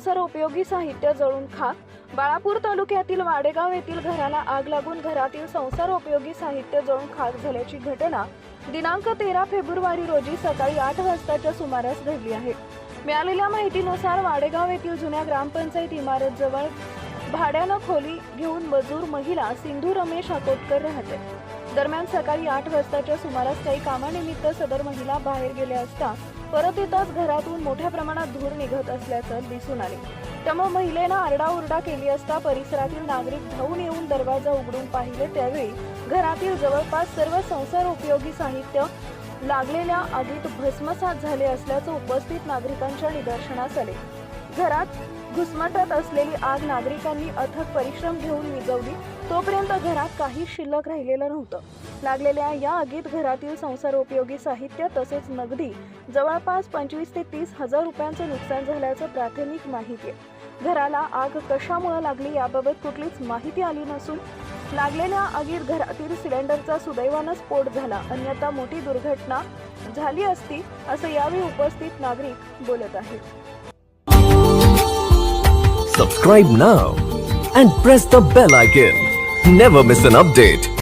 संसार उपयोगी साहित्य जळून खाक। बाळापूर तालुक्यातील वाडेगाव येथील घराला आग लागून घरातील संसार उपयोगी साहित्य जळून खाक झाल्याची घटना दिनांक 13 फेब्रुवारी रोजी सकाळी 8 वाजताच्या सुमारास घडली आहे। मिळालेल्या माहितीनुसार वाडेगाव येथील जुन्या ग्रामपंचायत इमारत जवळ भाड्यानं खोली घेऊन मजूर महिला सिंधू रमेश अकोटकर राहते। दरम्यान सकाळी 8 वाजताच्या सुमारास काही कामानिमित्त सदर महिला बाहेर गेल्या असता परत येताच घरातून मोठ्या प्रमाणात धूर निघत असल्याचं दिसून आले। त्यामुळे महिलेनं आरडाओरडा केली असता परिसरातील नागरिक धावून येऊन दरवाजा उघडून पाहिले त्यावेळी घरातील जवळपास सर्व संसार उपयोगी साहित्य लागलेल्या आगीत भस्मसात झाले असल्याचं उपस्थित नागरिकांच्या निदर्शनास आले। घरात घुसमटत असलेली आग नागरिकांनी अथक परिश्रम घेऊन विझवली, तोपर्यंत घरात काही शिल्लक राहिलेलं नव्हतं। लागलेल्या या आगीत घरातील संसारोपयोगी साहित्य तसेच नगदी जवळपास 25 ते 30 हजार रुपयांचं नुकसान झाल्याचं प्राथमिक माहिती आहे। घराला आग कशामुळे लागली याबाबत कुठलीच माहिती आली नसून लागलेल्या आगीत घरातील सिलेंडरचा सुदैवानं स्फोट झाला, अन्यथा मोठी दुर्घटना झाली असती असं यावेळी उपस्थित नागरिक बोलत आहेत। Subscribe now and press the bell icon. Never miss an update.